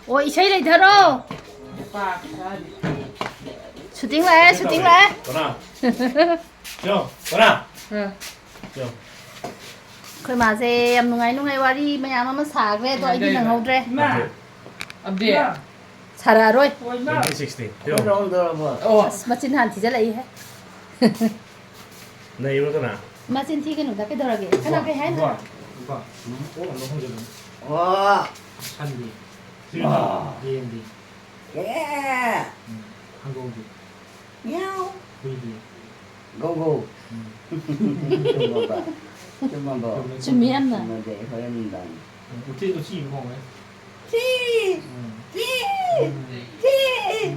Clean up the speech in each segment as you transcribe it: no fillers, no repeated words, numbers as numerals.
ôi xây này thơ đâu shooting lại shooting lại Con nào? Chưa, con nào? Chưa. khơi mà xe em nung ngày qua đi mày ăn mà sạc về tôi đi nằng hậu tre update sara rồi 2016. Chưa. oh mà xin hàn thì rất là ý hết Này yêu con nào? mà xin thi cái nụ ta cái đâu là cái nào cái hết nữa Ủa, nó không được. 와, 산디. 와. DMD. 예, 항공기. 야우, VD. 고고. 좀 봐봐, 좀만 봐. 준비했나 근데 허연다. 어떻게 또 지금 공해? 찌, 찌, 찌.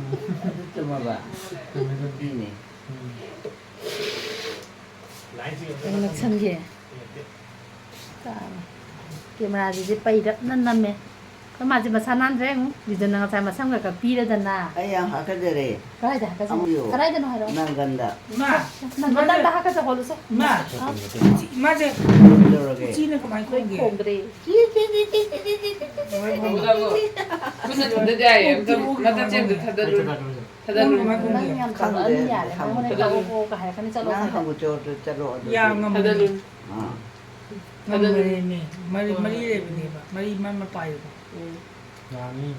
좀 봐봐. 이네. cái lực sân kìa camera gì đấy bay đất năn năn mẹ cái mà gì mà san ăn thế không vì giờ nào sai mà sang cả pi ra dần à 아야, 하카데레. cái này cái gì cái này nó hay đâu 난 간다. ma nó đang đã cái gì hồi lúc ma ma je 저렇게. chi는 kau main kau khổng ge cái 찌, 찌, 찌, 찌, 찌, 찌, 찌, 찌. musa tanda jaya mata jem de thadaru nó nhầm thằng ở nhà này nó này đâu cô cả hai cái này cho nó 나 sai 하고 저로. ya ngam thadaru. 아, ngam ni mari le ni ba mari man ma pai ba 아니.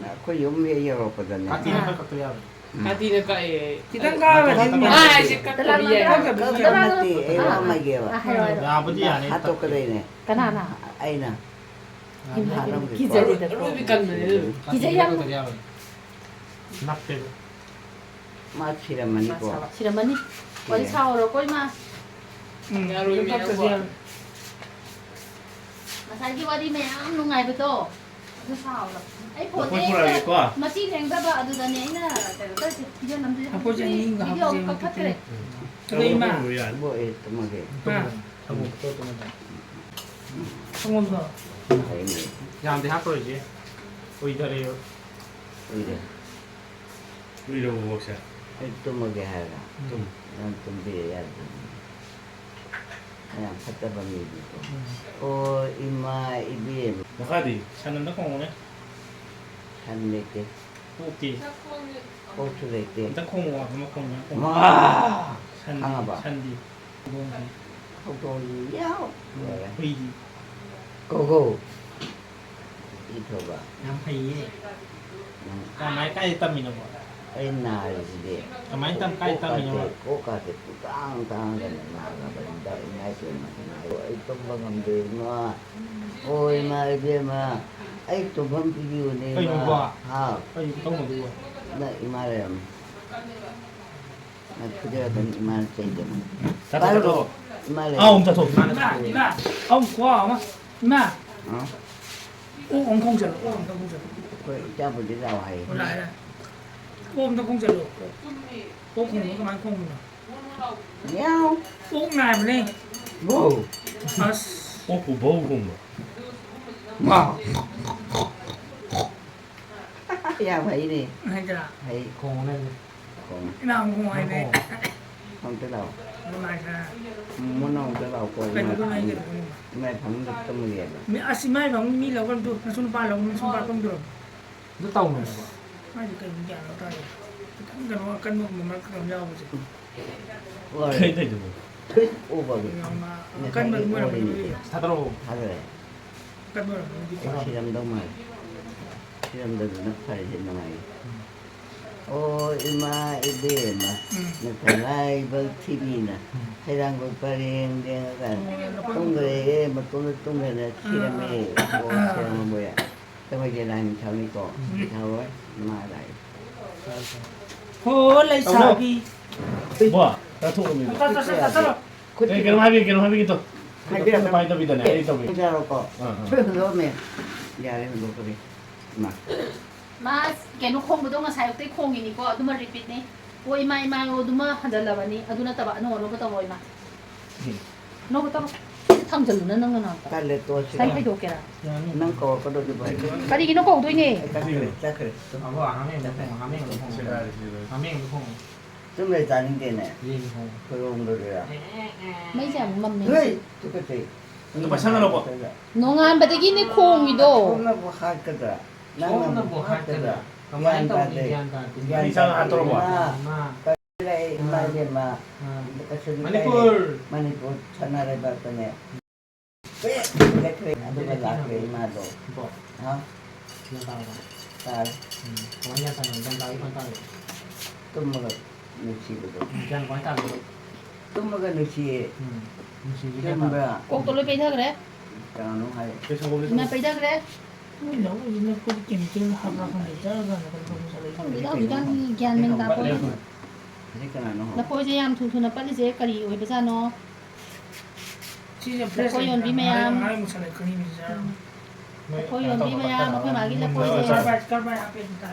나 거기 연미에 열었거든요. 파티는 할 것도 해야 돼. Hati ka eh. kita ka ba ni Ah, si ka Tức là tabi nó- ya. 그 끝났지. 애가 막이야. à hay rồi 야, 아버지 안에 하도 그래네. cái nào nào 아이나. kỳ giờ gì được Rubi kan na. 기자야 납대고. 마치라만 있고. chỉ là mình đi quay sau rồi quay mà mà sai đi qua đi mẹ ăn lúc ngày với tôi nó sao rồi ấy phụ 꼴 보라겠고. mà chỉ thành ra bà từ này nè tại tới video nằm dưới Apa je ni ngah video je cấp phát kita. đấy Terima. 뭐 에트마게. Ha, 한국 또 뜨는다. ngom ba. 아이네. 야, 안돼 할 거지. 의자래요. 이래. 우리로 먹자. 에트마게 하라. 좀. 난좀 비해야 돼. 그냥 갖다 버리고. 어 이마 이비에 나가디. 사는 거 공원에. 산내게 꼭지. 고추내게. 일단 공원 한번 공원. 와. 산디. 강아봐. 산디. 호돈이야. 회디. 고고. 이토바. 양파이. 까마이 까이 땀이는 거. 옛날이지. 까마이 땀 까이 땀이는 거. 꽃가게 땅땅하게 나가버린다. 이 똥방함들 뭐. 오이 말비에 뭐. 아이 또 범피기우네. 아이, 누가? 아. 빨리 똥 먹고. 나 이말에. 나 그대로든 이말 செய்잖아. 자도. 이말에. 아, 엄청 더. Ma, ông qua ma. Ma, 어? ông không chờ, ông không chờ. 그 짜부지 나와요. Còn lại là ôm tao không chờ được. Ôm không có máy không được. 야우. Ôm này mà lên. 뭐? À, 뭐 먹고 뭐. 뭐? 야, 봐이네. hay là 봐이. 공원에. 공. cái nào không ngoài này. không tới đâu. Còn lại là muốn không tới đâu coi cái mà nó này cái mày thắng được tâm liền. mi asimai bang mi lawan tu, nasun pa lawan nasun pa tong drum. nó tàu này. Mai cái gì vậy đó. Kan mo kan nhau chứ. 뭘? 그래 되죠 뭐. 그 오버기. Kan mo mo 사들어. 다 그래. kan mo. 실험도 말. 실험도 넉팔 된다 말. 오 이마 이베마. 나타나이 벌 TV나. 해당 걸 빠링 내가 동그래 뭐 동그래 실험에 뭐 실험 뭐야. tôi giờ làm sao đi còn thôi mà lại Ho lại sao đi. 뭐야? 나 통으면. Ta. 그럼 하비 또. hay biết là 바이 더비다네. 에이 더비. ra đâu có 어. chưa nữa mẹ giờ đây mình đi mà mà cái nó không có sai cái không gì có đúng mà repeat này ôi mai đúng mà hành là vậy à đúng là tao nó bắt đầu mà nó bắt đầu thằng chân nó nào ta lên tôi sai phải đồ kia là nâng có đôi vậy cái gì nó có đôi nè ta kể 아뭐 하면 하면 하면 chúng này ta những cái này 뭐 cái ông rồi à mấy giờ mầm này hey tôi có thể 또 마찬가지로 봐. 농안바닥이네 콩이도. 콩나 뭐 할거다. 처음나 뭐 할거다. Yan 가만히 tadi. 있다 니 Yan isang atro ba? Kaya imali ma. Kasunod Manipur. Manipur. Sana rin ba ito niya? Kaya ano ba laki imado? 뭐 Ha? 지금 따라가 Tal. 가만히 있다는 이장 따위 건 따위 Tumagat. Nusi ko to. 이장 건 따위 Tumagat nusi. 무슨 Yan 이장 따위 ba? 꼭 돌로 빼자 그래. Kano hay. 계속 거기서 이마 빼자 그래. 너무 이제 그 김치를 하나 하면 되잖아 우리가 ज्ञान 다 보여. Kasi ka na no. 나 보이지 양 투투나 빨리 제 거리 왜 bersano. 진짜 프레스 거연 비매야. 아이 무슨 그림이잖아 거연 비매야 뭐 말긴 나 보이지. 깔바이 앞에 있다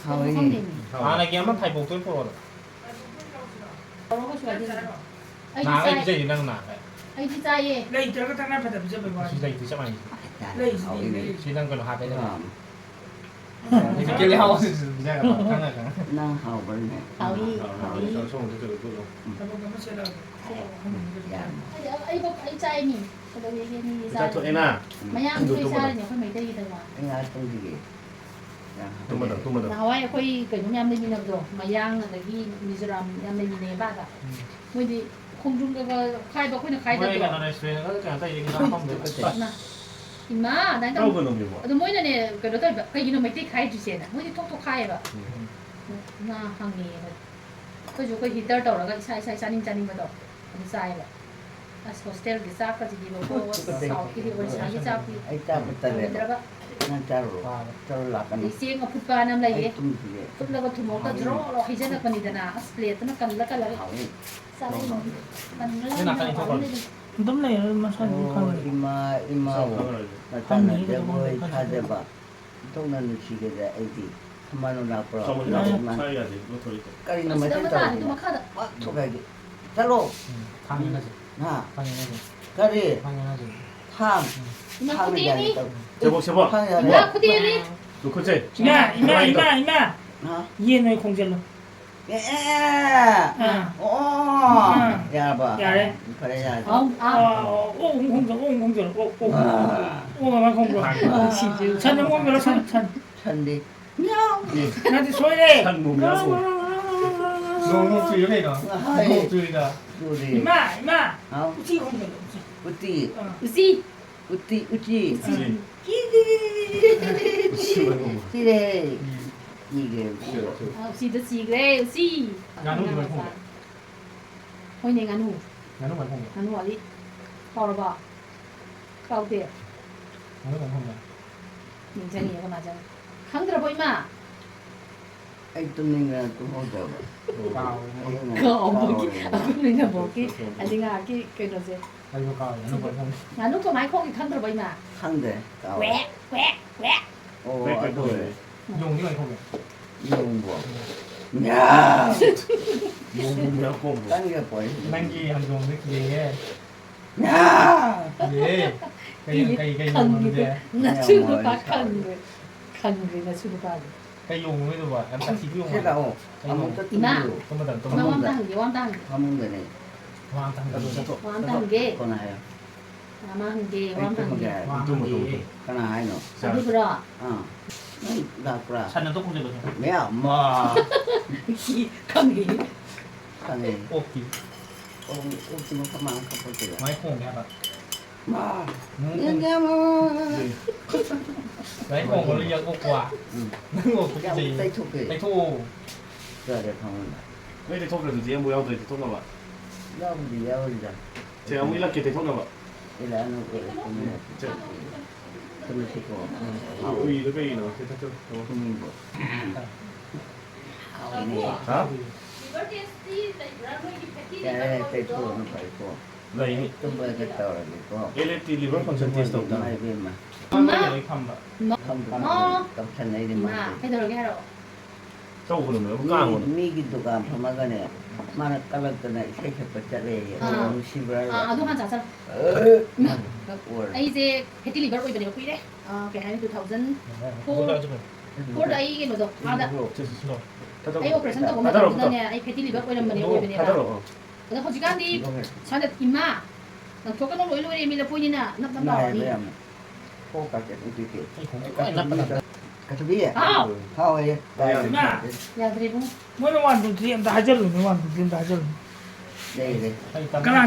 Hawi. 아, 나 기아만 타이 복도 풀어. 뭐라고 좋아해. 나 아이 이제 이제 나. 아이 디자이. 레이 들어가 타나 받아 비자 봐 진짜 이제 좀 많이. Hawi. 지난 걸로 하베. Ram. 이제 길래 하고 진짜 강하가. Nang hawal na. 하위. 저 소문 듣고 그거. 잠깐만 세라 Yan. 아이 짜이니. 그다음에 얘기 자, 또 애나. 마양 소이사는 옆에 몇 대기 되고. Ang atong sige. Yan. 또 나와야 거의 그 용암 내미는도 마양 여기 미즈람 양 내미네 바다. 뭐지 공중가가 가이바 거기는 가이다. 뭐가 나를 수행을 그냥 다 얘기 좀 하면 돼. 나 이마 나 또 일단 그놈이 뭐. 어떤 뭐냐네 그러다 그 이놈 몇대 가이 주세나. 뭐지 톡톡 가이바. 나 항이. 그저 그 히터 돌아가 사이사이 짜닝 짜닝 거도. 그 사이바. as hostel di sa ka di mo sa ki di wala sa sa ki Ay dapat talaga. 들어가 Nang charo. Charo lakan. 이세 가 풋바남 라이 Ay tumsige. 풋라가 투모가 들어 로 히제나 거니다나 스플레트나 kal라 kal라 Hawi. 사이 덤나 마사지 Oh, 가는 imawo. Matana devoy kadeba. Tungnan sige da edi. Kamano na pro. 저문 사야지. 뭐 더 있고. Kari na 맞다 matenta. 또 막하다 Wag to kagi. Chalo. 당연하지. Na. 당연하지. Kari. 당연하지. Ham. 이마 Ham 쿠디니 yan. 제복 제복. 이마 쿠디니 너 그치? 이마 Ha? 이해 너의 공절로 Yeah. Oh. Ya ba. 야래 Kare ya. 아아 공절 오만 공절 찬 공절 찬 Chandi. 나한테 소리해 한 몸이라고. 너무 주의해라. Hai. 너무 주의다. Suri. 이마 Ha? 우치 공절 Uti. 우시 Uti. Uti. 그치? Sire. Sige. 아 우시도 시그레 우시 나는 이걸 통. 호이네 간후 나는 말 통. 간후 어디 걸어봐 가우대 나는 통. 민정이 이거 맞아 강들어 보이마 Ay tuming na tuhoda ba. 가오. 그 어묵이 아그는 뭐기 아니가 아기 그러지 아이고 가오. 나는 말 통. 나는 또 마이크 거기 강들어 보이마 Hangde. Kao. 왜왜왜 Oh, 왜 ado 그래? eh. 용 이거 통. Yung bo. Nya. 몸이라고 뭐. Tangga po eh. 난기 한종 느끼게. Nya. 예. cái 큰 dùng 게 gì? 나 주로 박한 나 주로 봐 cái dùng mới được vậy em ta chỉ biết Sila dùng oh. Among ta Ima. tulo. tôi mà tôi 나 왕다 한게 왕다 한게 Among gani. hoàng thành cái dùng 왕다 한게 Kono hayo. 아마 한게 Ay 왕다 한게 tumagay. hoàng tung, thành tung, gì tung. Kana hayo no. 어디 불어 Ah. Da pra. 산은 또 공제 거죠 Mea ma. 이 강이 Kani. 옥기 Ong ultimo kamang kapatid. máy khủng đẹp ạ Ma. Yan mo. đấy khủng có liên 옥 quả 옥 cái Yang gì tay thuki. cái thu Kare kamu. 왜 이렇게 통과해서 뒤에 뭐 야도 이렇게 통과봐. Yaudi yaudi. 제가 아무 일학기 때 통과봐. Ila ano ko. 제 Tumisi ko. 우리 이렇게 너 세탁죠. Tumimbo. Ini. 자, Kaya tay ko no pare ko. 나 이미 Tumba ka tawag ko. LFT 리버 컨센 테스트 없다. Ay bima. không bao giờ đấy không ạ Kamdo. Kapsan di 마 해들어게 하러 저거 그러면 까는 거는. Migi to ka pamagane. Mana kalag ka na isa pa chale. Ang sibra. 아 아동한 자살 Or. 아 이제 배틀 리버 오이 버리고 이래 그 하이 2000 cô ra cho mình 폴 아이게 뭐죠 아다 chết rồi 아이 오퍼레이션 또 보면 그다음에 아이 배틀 리버 오이 버리고 오이 버리고 하더라. 그다음 허지간디 전에 임마 저거 너무 일로 이미 보이나 납납 นาย 나와 เรื่ 니 องโอ้กัดเจ็บจริง ไอ้ผมก็ไอ้นับประดับ ๆกัดบี้อ่ะเข้าไอ้ได้ 야 드리블 뭐는 완두 뒤에 다 절로 완두 뒤에 다 절로 ได้เลย ได้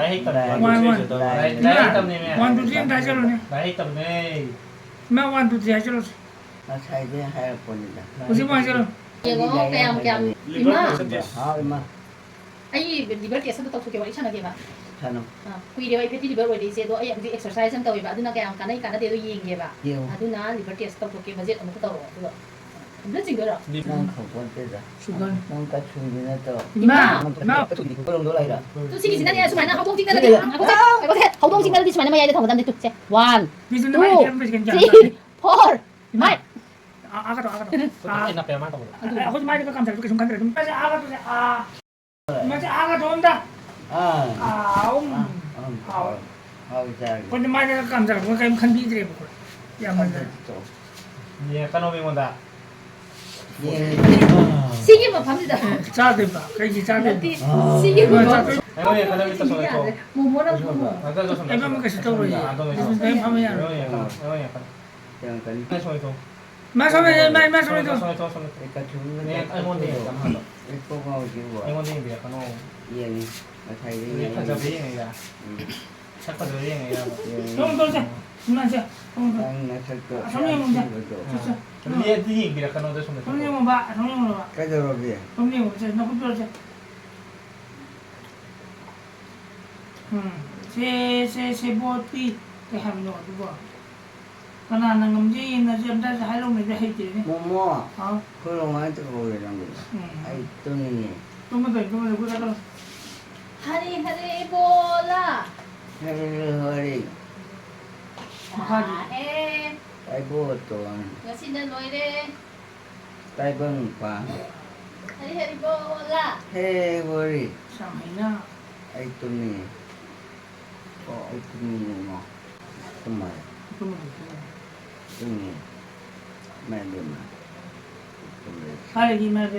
ให้ตำเนี่ย 완두 뒤에 다 절로네 ได้ให้ตำเนี่ย 마 완두 뒤에 절로 มาใช้ได้ให้คนนี่นะ 무슨 말 절로 이거 그냥 이마 เอาไอ้มา 아이 리벌 게스도 또 두개 와 있잖아 걔가 ท่าน คุยเดียวไอ้เพชรที่ลิเบอร์ไว้ดีเสียตัวไอ้อย่างที่เอ็กซ์ไซส์ฉันตัวแบบดูนะแกอ่านกันในการนั่นเดียวยิงเก็บอ่ะ เกี่ยว ดูนะลิเบอร์เทสต้องตัวเก็บมาเจ็ดเอามาตัวตัวนั่นจริงเหรอ นั่งของคนเจ้า 수건 นั่งกระชุยนะตัว 이마 มันกระชุยก็ลงด้วยอะไรล่ะ ตัวสิ่งที่นั่นเนี่ยสมัยนั้นเขาต้องจริงกันเลยเขาต้องเขาต้องจริงกันเลยสมัยนั้นมาใหญ่จะทำกันได้ตุ๊ดเจ้ one 미스는 또! 많이 되는 거지 괜찮아 three four ไม่ 아가도 ไอ้นับแปลมากตรง 하지 말니까 깜짝 놀게 좀 간다 좀 빨리 아가도 아 맞아 아가도 온다 อ่า 아웅 เอาใจ 근데 말니까 깜짝 놀게 큰 비들이 보고 야 มัน 맞아 จะจบ เนี่ยก็โนบิมันดา นี่ 시기만 밤새다 짜대 봐 그렇지 짜대 시기만 짜대 ไอ้ก็เนี่ยก็ได้มีตัวสมัยโต 뭐 뭐라고 뭐 แล้วก็ตัวสมัย 애가 먹고 싶다 그러지 무슨 내 밤에 ไอ้ 야 ก็เนี่ยไอ้ก็เนี่ย เจอกัน ไอ้สมัยโต 마소매 ส 마소매도 มัยโตสมัยโต ไอ้กระชุย เนี่ยไอ้โมนี่จำหัน ไอ้พวกเราจิ๋ว ไอ้โมนี่เบียร์ก็โน เยี่ยนี่มาไทยได้ เนี่ย ยัง เขาจะเป็นยังไงล่ะชักก็จะเป็นยังไงล่ะ 좀 돌자 누나지 좀 ตั้งนักสักตัว 좋죠 เรียนที่ยิงเบียร์ก็โนได้สมัยโต 형님은 봐 형님은 봐 ก็จะรอเบีย 형님 너 불러줘 세보띠 하면 너 누구 그나는 음지 있는 좀 다시 하려면 이제 해지 มั่วมั่ว 어 คือลงมาจะโกยลังไอ้ตัวนี้ 좀더 그러다 하리 하리 볼라 ให้เรื่อย 해 ไอ้โบตัว 여신의 노래 ไอ้เบิ้งฟ้า 하리 하리 볼라 เฮ้บริ 상하이나 ไอ้ตัวนี้ก็ไอ้ตัวนี้เนาะทำไม 그러면 ตัวนี้แม่เดินมาตัวนี้ 살기만 돼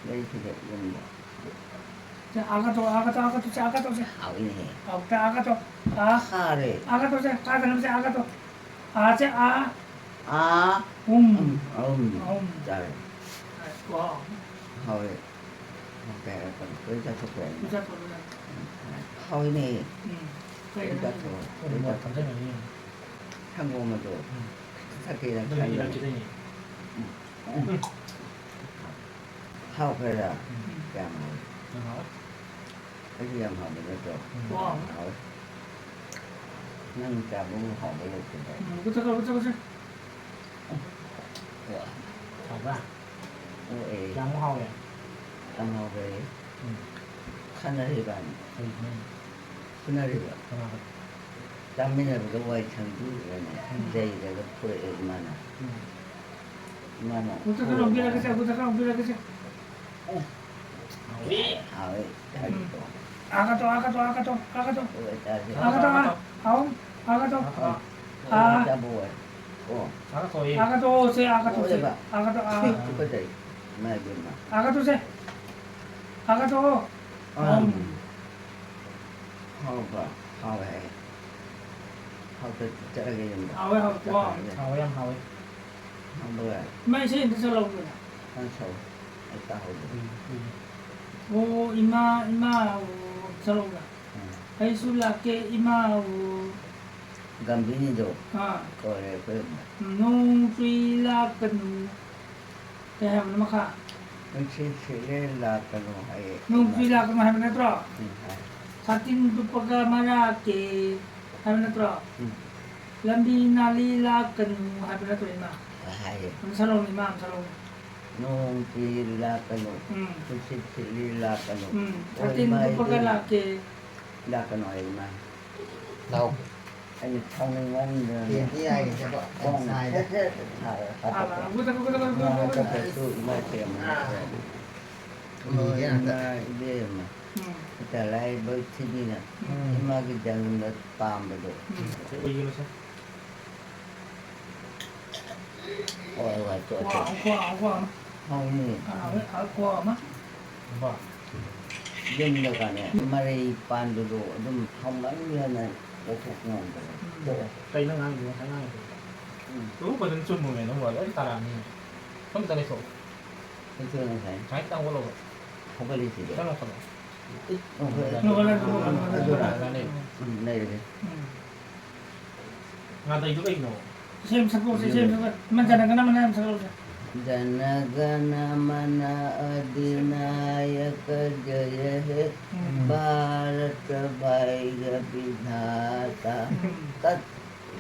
ได้ที่เด็กยังบอก 아가도 เอาอีนี่ 아가도 아 ฆ่าเลย 아가도 가다는 아가도 아제 아 อ้า ใจ 와 เขาเลยแปลกันเพื่อจะทุกแปล 부자 버르다 เขานี่ 그래 เพื่อจะทุก ก็เป็นแบบทำได้อย่างนี้ ทั้งวงมาตัวถ้าเกิด ได้ ใคร เราจะได้ยิน เข้าไปแล้วแกมา นะครับ พยายามหอมไปแล้วจบ 와 เอานั่งจับมือหอมไปเลยถึงไป 부자 ถามว่า โอ้เอ๋ ยังเฮาเนี่ย ตั้งเอาไปขั้นอะไรบ้าง เฮ้ยนี่ ขั้นอะไรบ้าง นะครับ จำไม่ได้ก็ไว้ทั้งที่เลยนะใจแต่ก็เพื่อเองมันนะมันอ่ะ 부자 그러자 เอาไอ้ใจตัว 아가도 โอ้ยใจเสีย 아가도 아가도 จะบวชโอ้ แล้วก็ตัวเอง 아가도 세 아가도 세 아가도 아 ก็ใจไม่เป็นมา 아가도 세 아가도 เขาก็เขาไปเขาจะอะไรยังไง 아왜 하고 와 เฮาย่ำเฮา เขาเบื่อ 마이세 인터설라고 그래 เขาโชว์ไอ้ตาเขาดู 오 이마 설라고 그래 아이술라께 이마 กัมบินีโด 아 ก็เลยเพิ่ม 농수일라끈 대하면 막하 ไม่ใช่เชื่อลากันไอ้ 농수일라끈 하면 되더라 사틴 두빠가 말하게 하면 되더라 람비나리라끈 하면 되더라 이마 ไอ้ 암살롱 이마 암살롱 นุ่งปีลากันไม่ใช่ชื่อลากัน 사틴 두빠가 라게 ลากันหน่อยมาเราไอ้ทองงงเลย เปลี่ยนที่ใหญ่จะบอก ก้อง ทราย ถ่ายครับ 아 구다 ก็ไปสู้ไม่เทียมนะ มีเนี่ย มาเยี่ยมแต่ไรเบอร์ที่นี่นะที่มากิจการมันตามไปด้วย ไปยืนใช่ โอ้ยว่าตัว 와 ห้องนี้ 아, 와, 마? ว่า ꯌꯨꯝꯗꯒꯅꯦ ꯃꯔꯩ ꯄꯥꯟꯕꯗꯣ ꯑꯗꯨꯝ ꯍꯧꯃꯟꯗꯅ ꯂꯧꯊꯣꯛ ꯉꯝꯗꯕ ꯀꯩꯅꯣ ꯉꯥꯡꯉꯤꯗꯣ ꯉꯁꯥꯏ ꯉꯥꯡꯉꯤꯗꯣ ꯇꯨ ꯐꯖꯅ ꯆꯨꯝꯃꯨꯃꯦ ꯅꯪꯕꯣ ꯂꯣꯏ ꯇꯥꯔꯛꯑꯅꯤ ꯁꯣꯝꯗ ꯂꯩꯊꯣꯛ ꯑꯩꯁꯨ ꯉꯁꯥꯏ ꯉꯥꯏ ꯈꯤꯇꯪ ꯍꯧꯒꯠꯂꯣꯕ ꯍꯧꯒꯠꯂꯤꯁꯤꯗꯤ ꯈꯤꯇꯪ ꯂꯧꯈꯠꯂꯣ ꯂꯩꯔꯒꯦ ꯉꯥꯗꯩꯗꯣ ꯀꯩꯅꯣ Xem sắc lô xem sắc mà giờ này cái năm nay sắc lô Janagana mana adinayaka jaya he Bharata Bhaiga Vidhata Tat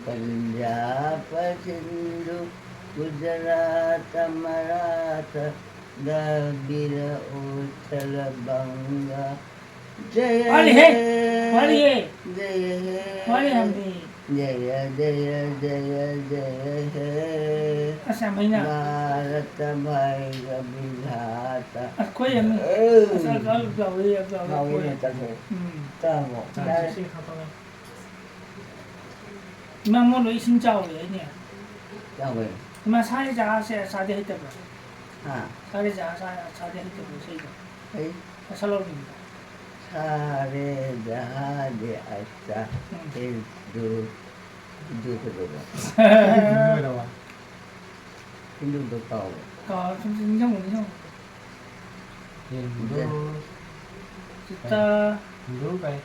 Punjaba Sindhu Gujarata Maratha Davira Uttara Banga Jaya Wali he Wali Jaya he Wali Hamdi Jaya Jaya Jaya Jaya he Asal mana Bharata Bhaiga Vidhata Aku yang asal kalau gawe ya gawe Mau ini tak boleh Tak mau 자 시식 하다가 Memang lo isin jauh ya ini Tak boleh Memang saya jaga saya saja itu Ha saya jaga saya saja itu saya Hei asal lo ni Sare Jahade Asa Hindu Hindu tu dulu 누구라고 Hindu tu tahu Kalau macam ni 인도 kita 인도 가이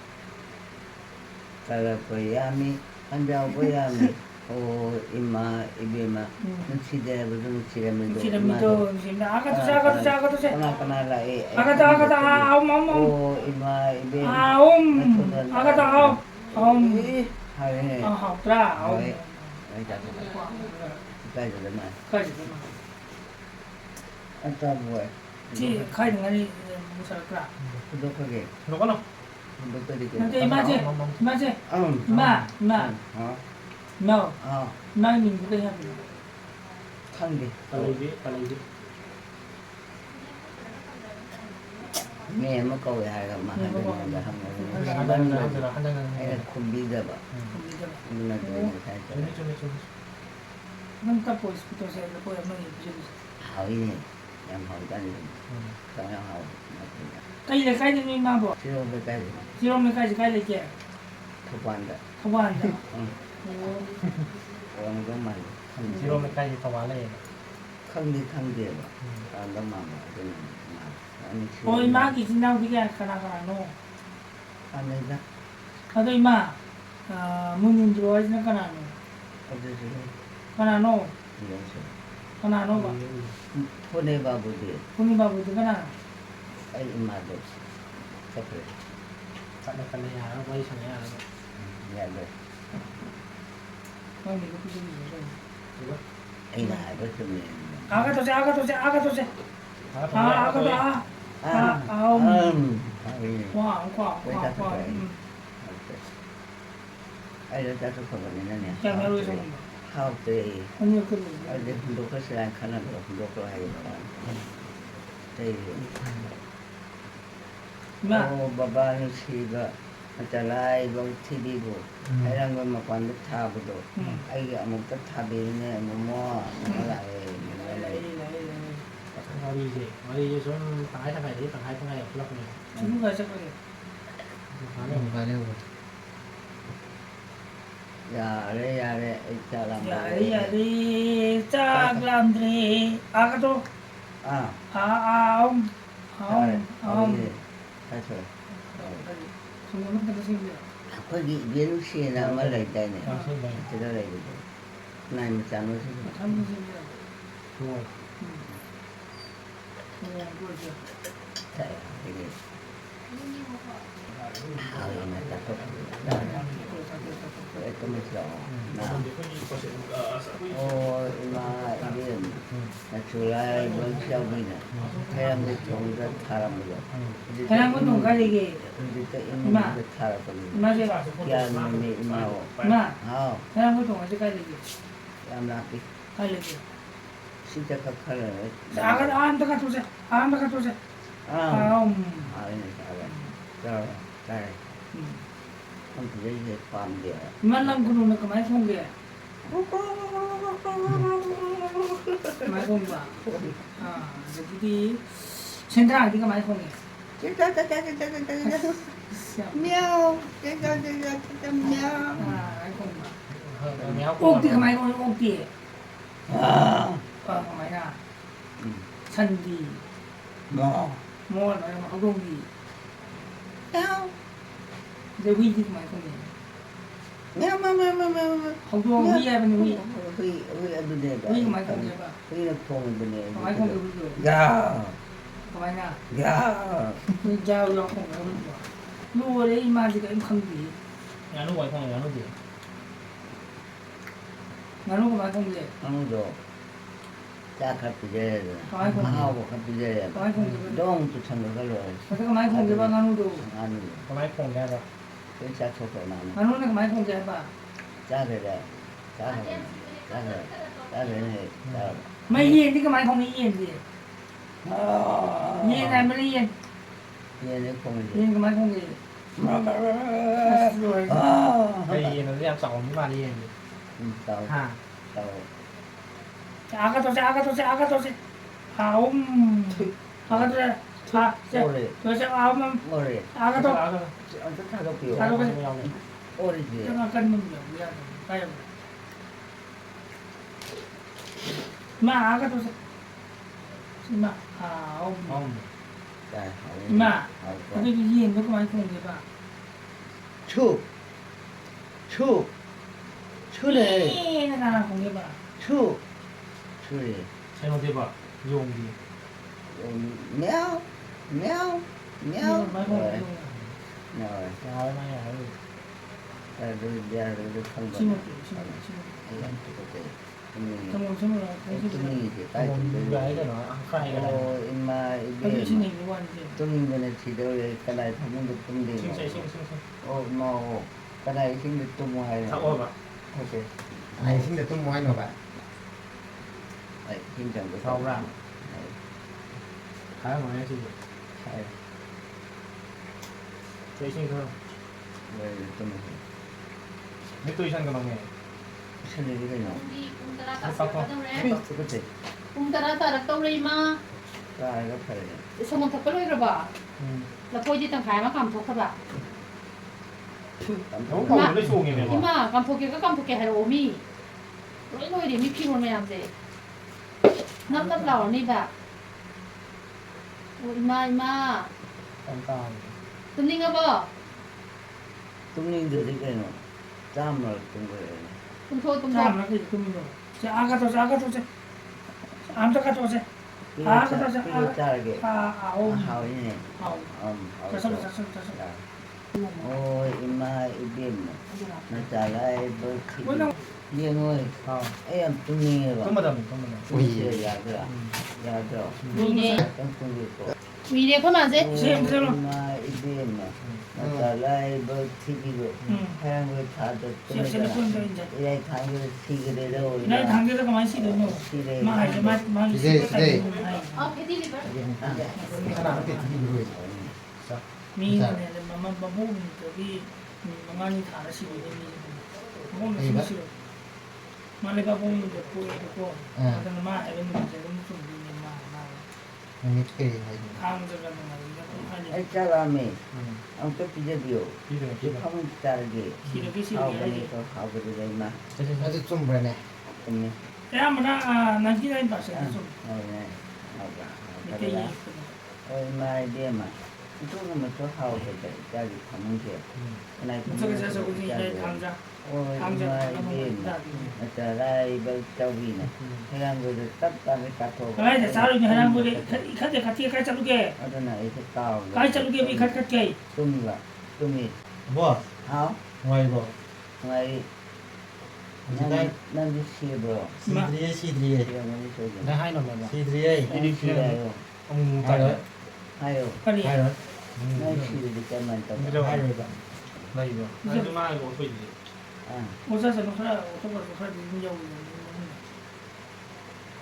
Kalau Payami Anda Payami Oh Ima Ibima Nusida betul Nusida Mendo Tidak itu Tidak agak tu saya Kenal lah agak tu aum Oh Ima Ibima agak tu aum Hari ni hao tra aum Baik tak Baik tak mana kai je ma Anta buat ji kai dengan ni musal tra Duduk lagi 누구나 Betul dikit nanti imagine imagine ma Ha no Ha ma ni bukan yang Khang đi 빨리 Nghe mấy câu dài rồi mà hai đứa là không 한 장은 hay là không biết được ạ nhưng mà tụi mình thấy cho 좀 nunca pues puto se lo puedo no ir hỏi gì em hỏi cái gì tao em hỏi kai le ni ma bo chứ không biết cái gì ji lo me kai le ke thực quan đó kawan da còn có mình không 지로면까지 더 와래 không đi không về mà nó mà cái này mà anh oi ma ki sinau ki ka kana no anh ấy đó Atau ima munin droid na kana no có gì gì kana no nhiều sự kana no ba hôm nay vào buổi tiệc kuni babu tu kana ấy mà được sắp rồi 짝짝깔래야 거의 전에야 nhà được no ni ko pisu ni ấy là hai bữa chung này aga to se aga to se aga to wa ai đó ta thuộc vào này nè ya me lo so how they ani ko ở đây không có cái sự khả năng không có hay thì ma ô baba nó xí vợ ta lại bằng TV bộ hay là người mà quan được thà bộ đồ ai cái một cái thà bên này một mò nó lại 어디 이제 좀 당할 상가에 돼 당할 상가에 없었거든 중국 가서 그래 가면 ya đấy cha làm ya ri cha lam dre aga to à aum sai rồi semua kita sini có gì biến xe nào mà lấy đây này 당신 뭐 thì đó lấy được này mà chán nó sẽ macam ni sini 좋아 ya gua je chạy cái gì mà ta tốt đó để có mấy chỗ nào ôi mà điên là chủ lại vẫn theo mình này hay là người chồng rất thà làm được kaya mo tong kali ge đi tới em rất thà làm được ma je kia mình mau ma hao kaya mo tong kali ge em làm đi kali ge xin cho các khán giả aga am ta ka to se aum này rồi đây không thể dễความเดียว man lang kuno na kamay phong ge mai phong ba jadi sentra di kamay phong ge Meow, meow. ไอ้คนมา แมว โอ้ที่ทำไมคนโอ้ที่ Ah, ทำไมน่ะ mm. ชันดี No. มอดอะไรมาเขาลงดี Meow, เดี๋ยววิ่งที่ทำไมคนนี้ meow, meow, meow, meow, meow. เขาตัววิ่งอะไรเป็นวิ่ง Huy ở bên đây. วิ่งทำไมคนนี้ป่ะ Huy là phong bên đây. ทำไมคนนี้วิ่งอยู่ Dạ, ทำไมน่ะ dạ. วิ่งเจ้าเราคงเราวิ่งอยู่รู้เลยมาที่กันคันดี งานนู้นไว้ทางงานนู้นดิ งั้นรู้ไหมคงเลย Không được. Cha khắp bây giờ rồi. ทำไมคง Hao khắp bây giờ ทำไม rồi. คงเลย Đông tụi thằng nó rồi. ทำไมคงเลยป่ะงั้นรู้ดู Ăn ทำไมคงได้ปะ cái cha cho phải làm. งั้นรู้นะทำไมคงเลยป่ะ Cha về đây. Cha về. Cha về. Cha về này. Cha. ไม่เย็นที่ทำไมคงไม่เย็นสิ Ah. เย็นอะไรไม่ได้เย็น Nhìn nó không เย็น được. ทำไมคงเลยสวย ไป Ah. เรียนเราเรียนสองที่มาเรียน Tao. ห้า Tao. จะอาก็ตัวจะอาก็ตัวจะอาก็ตัวจะเอาอาก็ตัวจะอาจะ Ôi. ตัวจะเอามัน Ôi. อาก็ตัว Anh rất là kiểu. อาก็ตัว ไม่เอาเลย Ôi gì. จะมากันมึงอย่างเดียวไปมาอาก็ตัวจะมาเอา ห้อง Trời hỏi. Mà. Hỏi แล้ว con. ก็เย็นแล้วทำไมคงเลยป่ะ Chu. Chu. Chu เอ๊ này. ะนะคงเลยป่ะ Chu. Chu này. ใช้โน้ตเทปอะโยงดี Méo. Méo. เย็ Méo. นทำไมคงเลย Rồi. ยาวไม่ยาวเลย Rồi không ชิม được. ชิมชิม Ai làm cho có thể. ทำไมชิมอะไรชิม Tôi nghĩ thì แต่ tay ผม tôi ย้าย đây. กันหน่อยใครกันเลย Ôi mà เขาจะ bên ชิมหนึ่งวันเดียว tôi nhìn bên này thì đâu cái này không được tung đi. ชิงใช่ชิงชิงชิง Ô mà cái này không được tung ngoài. ถ้าโอ้แบบ Ok. Này xin được tôi nói nó bạn. Đấy, xin chẳng được เท่า không? ร่าง Đấy, ขายหมดเลยสิ sai. ใช่ชิงเท่า Rồi tôi mình ไม่ตุ้ยฉันกันตรงไหน xin đi cái nào. Kung tara Ano pa ka to? Tôi có thể Kung tara tarak tau rin ma. ra cái phải này. Sumong tapaloy ra ba? อืม La pwede tang kaya makam to ka ba? ผมผมไม่ได้ชูไงเนี่ย Ima, kam to ka kam to ke halo mi. Roy roy di mi pi mo mayam de. Nap nap law ni ba? O ima ima. ต่าง Tumning nga ba? Tôi nhìn được cái nào. Chăm rồi tung về. Tum tho tum ชา tho. มแล้วก็จะมีด้วยจะอาก็ตัวจะอาก็ตัวจะอามจะก็ตัวจะ Cái À, cha- cái cha- cái cha là cái อาเอา hào như này. เอา Hào จะสั่ง cho. จะสั่งจะสั่ง Dạ. Ôi ima ibim. Nó trả lại bơ thịt. ไม่ต้อง Điên ơi. ๆอ๋อ Em tôi nhìn ต้ rồi. องมาดำต้องมาดำ Ui giời, dạ được ạ. Dạ được. มีเด Trong công việc của มีเดเข้ามาสิ ima ibim. Nó trả lại bơ thịt đi rồi. อืม Hai người thả được เสียเสียคน tôi เดินจะ đây thả người thì cái đấy đâu ในทางที่เราก็ไม่สิเดินอยู่ thì đây มาให้มาสิไปให้ อ๋อเพดีลิเวอร์ Cái nào nó tiệt thì rồi. มีเนี่ยมันมาพูดตัวที่มันงานที่ฐานสิเลยมีพูดมันสิมาเลยก็พูดจะพูดจะพูดแต่มาไอ้เป็นมันจะต้องส่งดีมา Nó nhít kì này. ทางจะกันอะไรก็ต้องให้ ai cha là mẹ อืม ông tôi bây giờ điều พี่เลย chứ พี่เลย không trả cái ขี่รถที่สิ hao เดีย cái ว này tôi hao cái đấy mà Nó sẽ chung rồi này. em nhé แต่มันนั่นที่ได้ภาษาสุด hao này hao cả ไม่ hao ได้ cái ยิ đó น ôi mai đi mà tôi mà tôi hao cái đấy cha thì không biết อืม cái này มัน cũng จะจะจะคุณได้ทางจะ ôi ทางจะ mai ทำ đi ได้ mà nó trả lại bao cháu vì này hay là người được tất cả cái cắt thôi ก็ได้แต่เช้าอยู่ในห้างบุรีเขาจะขัดที่ใครจะลูกแก ở đây này cái cao ใครจะลูกแกมีขัดขัดแก tung là tung đi Bố, hao ngoài bố. ngoài Chị đây. năm đi xe bro Xì đria. xe năm đi xe ได้ให้หน่อยแบบ Xì đria. ไม่ได้คือ xe เอางูใจ Hai เล rồi. ย hai rồi ก็นี่ Hai rồi. nói chuyện thì cho mình tập ไม่ได้ Hai rồi bạn. ได้อยู่ได้ไม่มากกว่าช่วยดี à โอ้ซาสนุกครับโอ้ต้องบอกว่าดีไม่ยาวเลย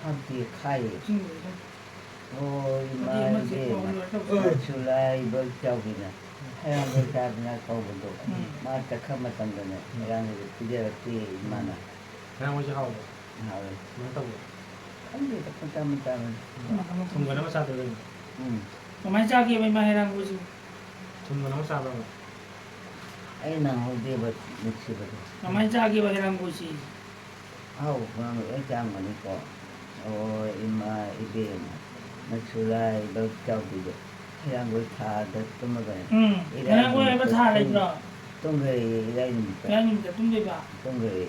không thì khai จริงเลย ôi ดี mai มันเสีย đi ตัว mà เลยต้อง chú lại bơ cháu vì nè hay là bơ cha nhà câu một độ mà ta không mà tâm được này ra người bây giờ là thì mà nè แล้วไม่ใช่เข้าเลย hao rồi ไม่ต้อง không gì ta không tâm ทำกันแล้วมาซาตัวเอง ừ Kemarin cagi memang heran gue sih. ꯊꯨꯝꯕ ꯅꯪ ꯆꯥꯕ꯭ꯔꯥ Ai nang hode ba mixi ba. Kemarin cagi heran gue sih. Au ba no ai jam mani ko. O ima ibe na chulai ba chau bi de. Yang gue tha da tum ba. Heran gue apa thà đấy bro. Tum ge lai ni. Yang ini kita tunggu ba. Tum ge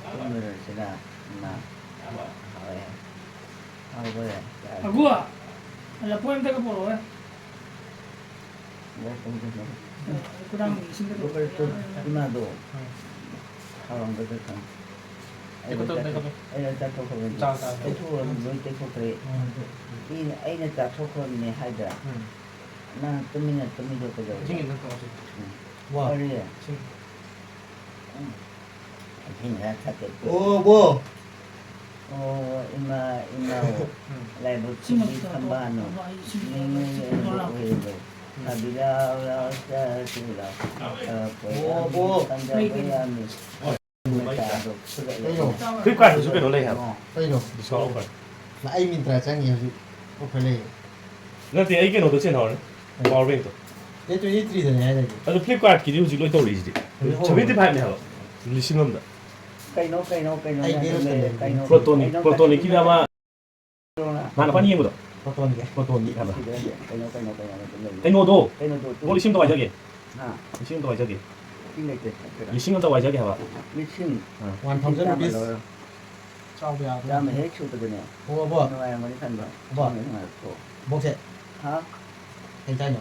tum ge sila na. Ai. Au ba ya. Aku ah, ada poin tak kepala eh. Ba tum ge. Kurang isi Ba tu. ba tu ima do. Hawang ba ta. Ai ba ta ko ko. Ai tu lo te ko pre. Ini ai na ta ko ko ni hai da. Na tumi do ko do. 징이 넣을 거 없이 와. Ori ya. 징 Ini ya sakit. 오 뭐? Oh, ima lai bu Sini di kita. kambano. Ini Tolak. itu. Kabila la sa sila. 뭐? Tanda bayami. Ayo. Flipkart giúp cái đó này hả? Ayo. Discount offer. Là ai mình trả trang nhiều gì? Không phải là. 나 뒤에 이게 너도 제 나오네. 파워뱅크. Thế tôi ít đi rồi này đây. 아주 플립카트 기준 지금 또 리지. 저빈티 파이네 하고. 리싱합니다. Cây nó. 프로톤이 기다마 mana pani yang betul? Có tuần kìa. Proton di apa? Cây nó. Tenodo. Cây nó 뭐 리싱 또 와저게. Ha, 리싱 또 와저게. ini ke. 리싱은 또 와저게 하봐. Mission. 1,000 rupees. Ciao biar. Ra mà hết chút rồi nè. Ủa bố. Nó ai mà đi thành rồi. Vâng. Bố sẽ. Hả? Anh trai nhỉ?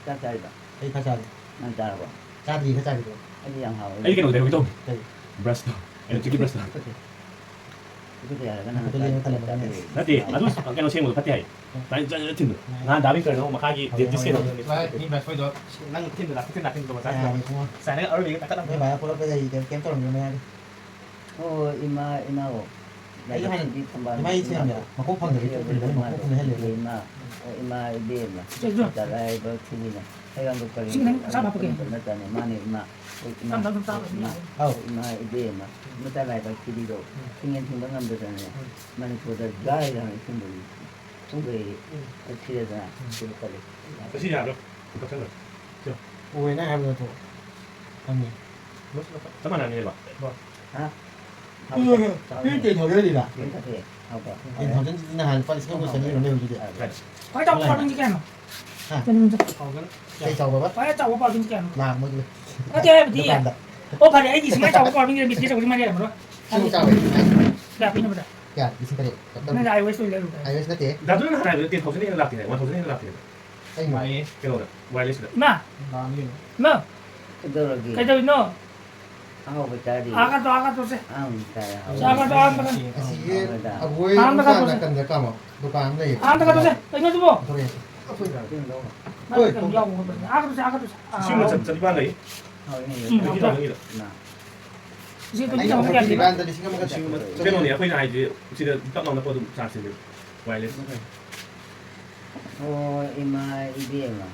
Chắc chắn rồi. Anh khai trả đi. Ăn chả rồi. Trả gì khai trả đi. Anh đi ăn hậu. Ini kan udah itu. Đây. Breast. Ini cuci breast. Itu dia kan. Nanti, aduh, kan usia mau pati hai. Tadi jangan tin. Nah, tapi kalau mau makagi di sini. Ini breast itu. Nang tin lah, tin tuh À, masa. đúng không? Saya ở đây tak Thế bà có cái gì kém cho mình này. Oh, ima. Ay, hay. Di kembali. May isip niya. Makupang na ito. Makupang na hali. Ima ide na. Cek Dalai ba sini na. Hayang ko kali. Sini, sama apa ke? Tani mani ima. Oh. Ima ide na. Mutalai ba sini do. Tingin tinggal ngambil sana. Mani ko da gai na sini. Tunggu. Sini na. Sini kali. Kasi ya, bro. Betul. Ôi nó em rồi thôi. Anh nhỉ? Sama nani ba? Ha? Cái tiền thầu đấy gì là? Kita ke. Apa? Tiền thầu真是那还放心不生意了没有这点。 Kau tahu kau ni kan? Hả? Jangan macam. Đây chầu bà bắt Kau tahu kau ni kan? làm một cái. Kau tahu betul Nó ya? làm được. Oh pada ini semua tahu kau ni betul tahu di mana bro? Không sao vậy? Dah pindah pada. Dạ, đi xin cái điện. Mana dah iOS tu lalu. Ai biết nó thế? 나도 하나 tiền thầu sẽ là tiền này, thầu sẽ là tiền. Anh mà. Cái đó, wireless đó. Ma, ma. Itu lagi. Kau tahu no? Aku bercari. Agak tu sih. Saya. Agak tu agak. Asi cái à cuối Ăn nó nó không là có- cần cái cam à? Dukaan này. Agak tu sih. Tengok tu bo. Thôi. Mana kan jauh kau beri. Agak tu sih. 지금은 저리 반 đấy. 여기 나 여기다. Situ Anh ni không kamu có kan? gì ban tadi sih kamu kan. 지금은 페노니아 거의 다 이제 지금 딱 나오는 것도 잘 쓰는 wireless. Oh, ima ide mah.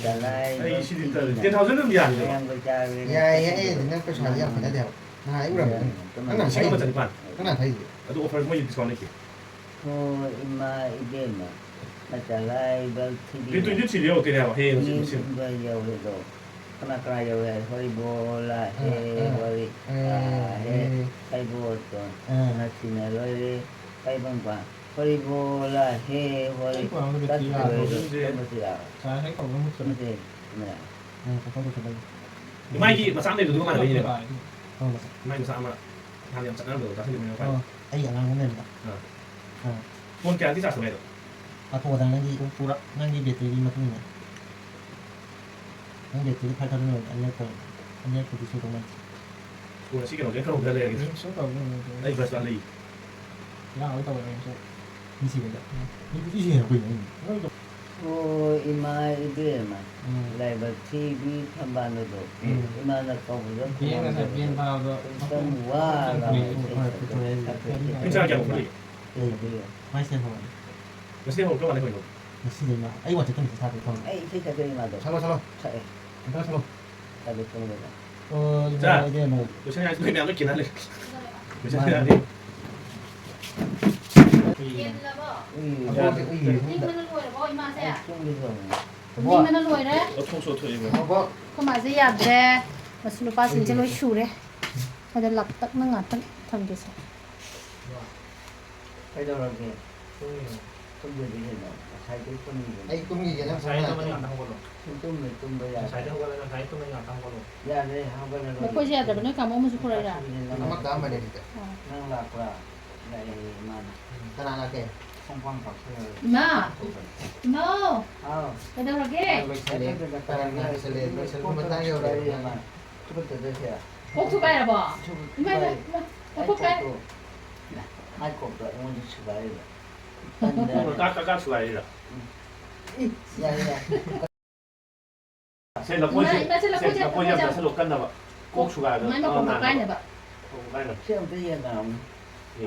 Dalai. 아이 시디 tiền thầu rất là nhiều. Yang bercari. Ya ya thì nó có sản phẩm phải đã đều. Hai cũng được. Nó làm sao? 지금은 저리 반. Nó làm thấy gì? 나도 오퍼 뭐 디스카운트 할게. Oh, ima ide mah. Dalai 그래도 berciri. 이제 치료 어떻게 해요? 해 Ini 지금. bayau itu. Kena kerja ya, hari bola, hari kai boto, kena sini hari kai bangpa, hari bola, hari tak boleh, mesti lah, 잘 할 거는 못 mesti, nah, Không có cái 이 마이기 막 상대도 누가 만나 이제 봐. Không. 마이기 상마 하면 잠깐 더 다시 되면 봐. Anh ở ngang cái này mà. 본 게한테 잘 써야 돼. À thôi đang đi cũng phu đó, đang đi biệt thì đi mà không nhỉ? Đang biệt thì phải thân rồi anh nhớ cái số của mình. 본 시계 어제 그런 거 해야 되겠지. 아이 벌써 안 돼. Đi gì vậy? Đi gì hả Quỳnh? oh ima ide mah, lai bercibi tambah itu, ima nak kau buat, semua lah, 괜찮아 그냥 우리. Mai xem hồi. 그 세호 그거 안 해고 이거. Nó xin đến mà. Ấy quả thật là thật không? eh, itu saya terima tu, Sao sao? saya, Sao sao? tapi kamu dah, Ờ, cái này 그 생각 그 내가 긴 할래. 그 생각 안 해. Yên là bo. ui, Cái gì Nhưng mà nó ngồi là bo 이마세. 쫑기서 님은 로이래. 어통수 어통 이거. 뭐 그마세 야드래. 마슬로 빠진 제 로이 슈래. 다들 락딱 능아 딱 탐게서. 해더라게 쫑기서 살때 뿐이고 ไอ้กุ้งยี่นะ 자이도 많이 안 담고. 좀 더야 자이도 하고는 자이도 많이 안 담고. 야네 하고는 먹고 해야 되는 거 뭐 무슨 그래라. เอามากำมาเด็ด nang lakra dai mana ขนาดนั้นแก songpang pak se 이마. 이마. ah 그다음에 ไปเฉลี่ยไปเฉลี่ยไปเฉลี่ยมันตั้งอยู่เลย coba tu dia 꼭두 가야 봐. 이마 이마. 꼭 가. hai cột rồi muốn sửa lại 오늘 깍깍깍 수가이라. ya ya 셀라 꼬지. 셀라 꼬지야 셀로 깐다 봐. 꼭 수가. 이마 꼭 가야 봐. 꼭 가야. xem cái gì nào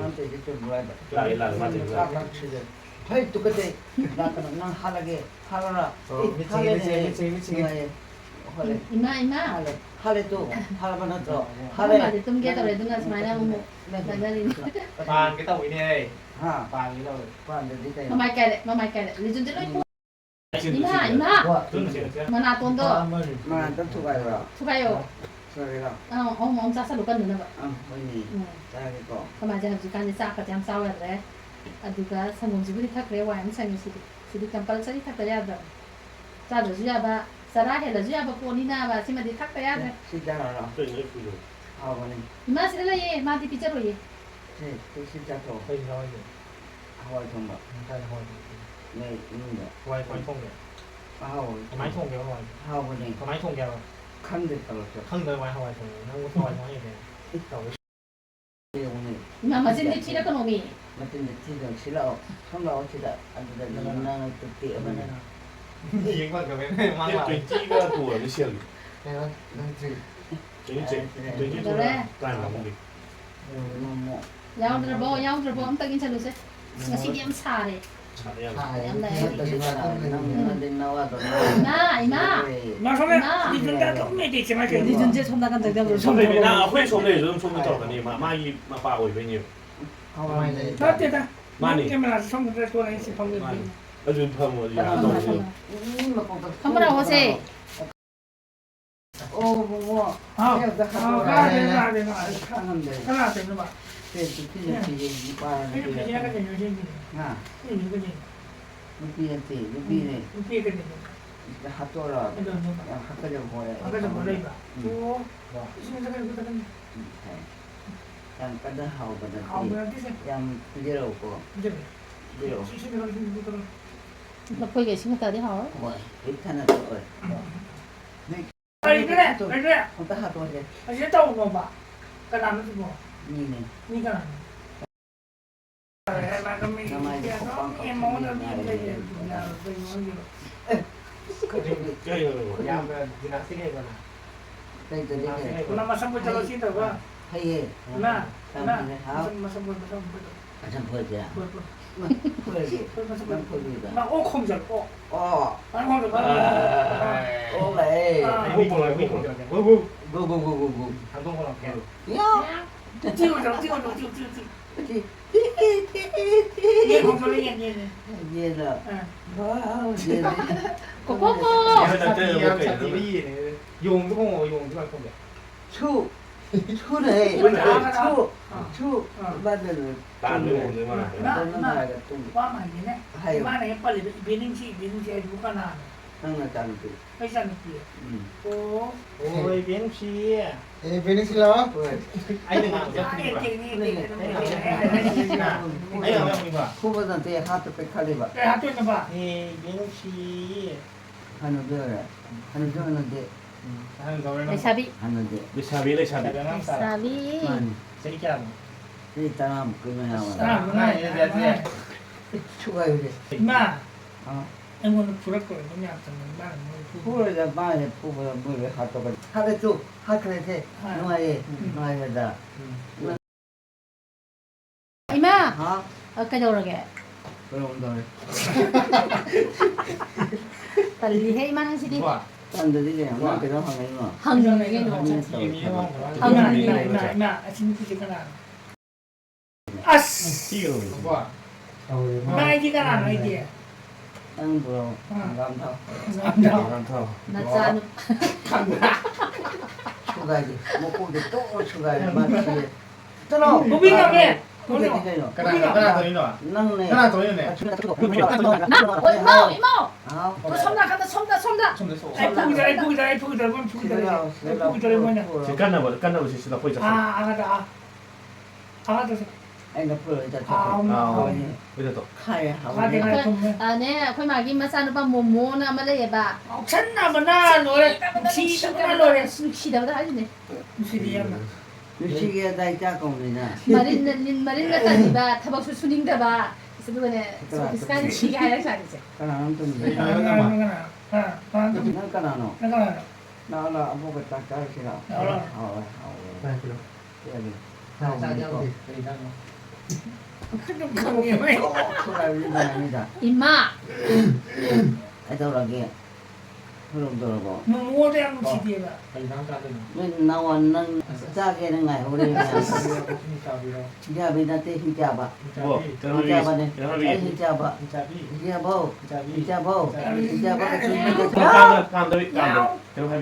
anh thấy cái chuyện rồi 라일라 맞지. phải tụi cái gì năng halage halala 이마. hale tu halabana tu 하루에 hale 좀 개도 레든가 스마이나 뭐 나가리. bàn cái tàu này đây. ha bàn cái tàu. quan được đi đây 마마이까레. 리준들 로이. 이마. 마나 돈도 mà tao chụp bài rồi 추가요. rồi đó 엄마 짜서 못 갔는데 봐. mới nhìn ra cái cỏ 그만 이제 간이 싹까 잠 싸워야 돼. 아두가 상공지불이 탁 그래 와야 상이 시디 깜빡이 탁 돼야 돼. 자도 주야 봐. 사라해라 주야 봐 보니나 봐. 심하디 탁 돼야 돼. xin chào rồi 또 이거 부죠. hao vào đây 이마 쓰레라 얘 마디 비자로 얘. thế tôi xin chào cậu Đây rồi. hao trong bậc Đây rồi. này nhưng mà Quay quay không kìa. hao Có máy không kìa rồi. hao vào đây Có máy không kìa rồi. khăn được tao được Không tới quay hỏi rồi. Nó không hỏi nói gì ít tàu. điều này 이마 마진디 치라 그놈이. mà tin được thì được xin lỗi không lỗi thì đã anh đã làm năng thực tiễn mà này Nhìn qua cái bên mang lại. 돼지가 또 어느 시야? ใช่ไหมนั่นสิ 돼지 또 딴 먹는 게. mà 야옹들 뭐 엄청 괜찮으세? 시디 엄 사래. 잘해야. ถ่าย nó đến nào à rồi 이마. 마 소매 이준다 조금만 되지 마. 리준제 손 나간 적도 손에 나 회손에 요즘 손에 들어가니 마이 마빠고 이베니. เข้ามาเลย 나때다. 많이. 깨면 손들 돌아야 시 방금. 아주 뭐 야. mà còn tập 한번 오세. ô mua 아. theo cái 아, hạt 가야 돼. khăn đấy 하나 되는 봐. thế thì cái gì qua 이렇게 này 지나가는 요즘이. ha 이거지. lúc đi này 이게 되는 hạt to rồi 이거 뭐. hạt cái đầu hồi 아까 좀 몰라 이거. 또 신경을 그렇게 하는. đang cái đó hậu và 아, được 뭐야 뜻이. đang cái đầu của 이제. điều 신경을 좀 그렇게. 너 거기 계신 거 어디 하? rồi ít thân là rồi 빨리 그래. 빨리 그래. không có hạt to gì 아, 이제 또 뭐 봐. 그 나는 뭐. nhìn này 니가. em muốn nó đi đây là tôi muốn gì 껴요. Dạ về thì nó sẽ nghe rồi. đây từ đây này nó mà xong rồi cho nó xin được không hay gì na làm na gì này hả mà xong rồi chẳng phơi gì à phơi gì đang phơi gì mà đó ô không giật ô ô anh không được ô này Vô cùng rồi, vô cùng rồi. Vô vô. gu gu gu gu gu Thằng Tông con làm kèo. chiêu rồi chiêu 얘 không cho lấy nhẹ gì rồi à wow gì đấy 꼬꼬꼬. Em chặt TV này. Dùng cái không dùng cái không được. chu chu này chu bắt được 딴 데는 오늘 만. nó là cái tung quá mày thế này hay mà này 빨리 비닝치 누가 나 đang là chẳng được 회사 느끼 오 Ôi biến chi. เอ้เป็นสิเหรอ Anh đừng làm cho 아, mình vào. 이게 Anh làm cho mình vào. khu vực này hát được cái khali vậy 야 학교 있는 봐 Thì biến chi. 하는 거래 하는 거 하는데 Thằng rồi nó. 레샤비. 하는데 레샤비 레샤비. Để nó sao? 레샤비. Sẽ đi chào. 이 사람 그러면 아 하면 누나 추가해 임마 어 이거는 부를 거야 너무 약간 말은 뭐 후를 많이 부부가 물을 갖다가 하루 쭉 하크레테 누아에 누아에다 이마. 하 아까 저러게. 그럼 너 빨리 해 이만 하시디. Wow. 딴들이 뭐 그런 하면 뭐 항정에게 Im 놓자. im không? 임마 아침 그지가 나 아스 띄요. Wow.เอาเลย 마이디가 나 마이디 앙브로 감사 감사합니다. 나짜 추가지 먹고도 또 추가지 맞지 떠나 무빙하게. 그게 되게요 하나 더 있나? 낭네 하나 더 있네. 나 이모 아 또 섬나 간다 섬나 좀 됐어. 애프기다 애프기다 뭐냐. 지금 깐나고 실수가 보이죠? 아가다. ai nó vừa cho 아, bây giờ khai 아, 내가 좀 아네 거기 마기 마사노바 모모나 말레바 찬나마나 노래 시다나 노래 시다보다 알리네 무시리야마. 유치기에 다 있자 공이나 마린나 까지바 타박수 수닝다바 그래서 그거네 스카이 치게 하야 잘이지 까나는 좀 난 까나노 나나 아무거 딱 짜시라 여기 좀 강해. 소라입니다 임마 애들하게 흐름 들어보 뭐대한 무시리야마. mình nào nâng ra cái ngày hôm nay nhà bên đây hijab ạ 뭐 hijab này hijab ạ hijab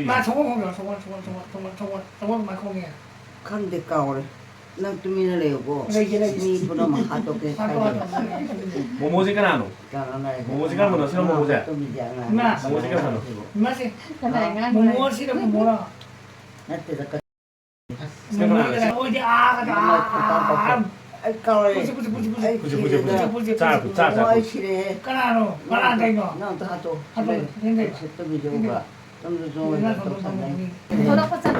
마 정원 마콩이야. khăn để cầu đấy nâng tụi mình đều có mi bữa mà hạt đồ cái khai được 모모지가 나노 cái này 모모지가 뭐노 새로운 모모지 tụi mình dạng này 모모지가 나노 맛이 그다음에 뭐시라 뭐라. nó từ cái 어디 아가다. cái cầu này 부지. ôi xí 까나노 말안 되노. nó ta hạt đồ 하도 근데 tụi mình dùng vào tụi mình dùng vào tụi mình 돌아봤잖아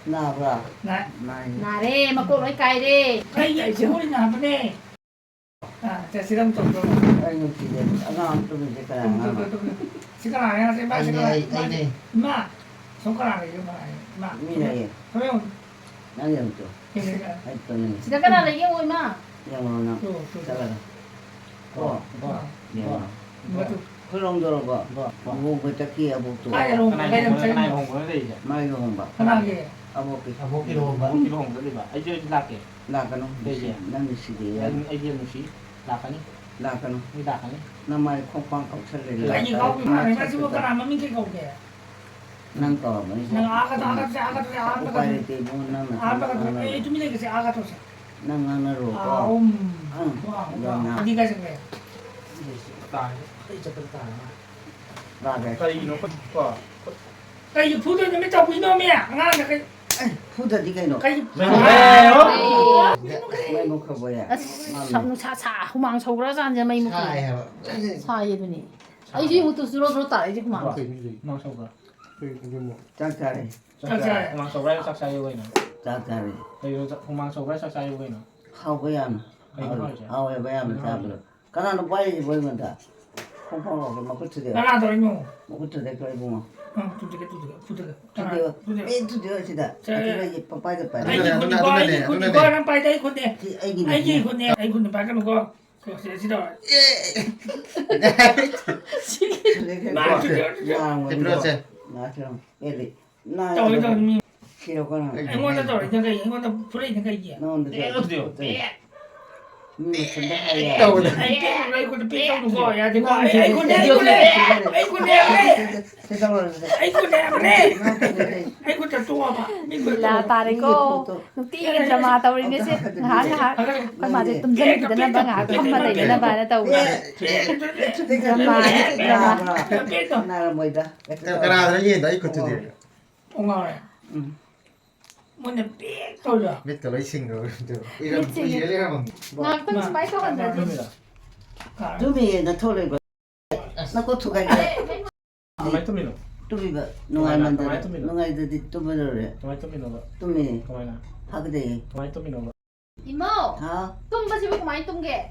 nào vào 나 này 나래 막고 로이 까이래 아이 소리 나보네. 아, 자 지금 좀 anh chị để anh tụi mình sẽ cái này 시간 안 해야 돼. 마 시간. anh này 마 손가락에 이거 마. mi này 그러면 nó làm chỗ 이게 anh tụi mình 지나가라 이게 뭐이마 yang nó 또 sao là có yang 뭐또 흐름 들어봐 뭐 그때 kia 뭐 또 아이로 cái này 내가 hùng của nó gì vậy? mai không bà 편하게. abo cái 1 kg Một vẫn kilo hùng cái gì vậy? Ấy chưa lạc kìa. là cái nó nó bị xì đi Ấy chưa một xí. Lạc cái này. là cái nó Đi lạc cái này. nó mai không quan trọng sẽ lên 아니 거기 말이 마시고 가라면 민게 거기. năng tỏ mới 내가 아가도 quay thì muốn năng là 아가도 에 좀 이렇게 아가도. năng nó rồi 아, có 와. 어디가 생겨? Tài. và cái Cây nó có. cái phụ nữ mới chọc 이놈이야. 나 cái phút giờ đi cái nó cái mấy một không vậy 차차 후망 속으로서 앉아 마 이모 khai hả 사이더니 아 이제 이것도 들어들었다 이제 그만 Mang sầu ra. chắc chắn đấy 자, Mang sầu ra sắc sai vô vậy nè. chắc chắn đấy Đây không mang sầu ra sắc sai vô vậy nè. không có ăn không có ăn sao được cái nào nó bay thì bay mình ta không phong rồi mà cứ thứ đấy 나도 이놈. mà cứ thứ đấy cái bụng 응, 두드게. thứ đấy thứ đấy gì đó thứ đấy gì bay được bay 아이 군이랑 빠이다 군데. thì anh nhìn 아이 군데 빠가는 거. 그거 싫어. thứ đấy cái 나 gì 진짜. nào thì bữa xem nào chưa cái gì nào 저기도 khi đâu có nào eng원도 eng원도 불에 있는 거 이게. nó được Ê, nó điều. nhưng mà chúng ta hay à đâu rồi 아이 군데 삐까는 거. 야, 내가 아이 군데. thế xong rồi 아이 군데 또 와봐. là tarik ko nung drama tawrin ni si ha kan ma je tum jan kidana ba nga kam ma dai na ba na taw drama nào là mày đó cái nào nó nhìn đấy có thứ gì 옹알에. 뭐냐 삐 돌려. biết cái lấy sinh rồi bây giờ bây giờ lấy bằng nga kan spy ko kan 됩니다. tụi mình nó thôi rồi nó có thuộc cái 가만히 톱니노 tụi mình nó ngay mình nó ngay thì tụi mình rồi 가만히 톱니노 tụi mình 가만히 하게 돼 가만히 톱니노 이모 다 똥 바지 왜 많이 똥게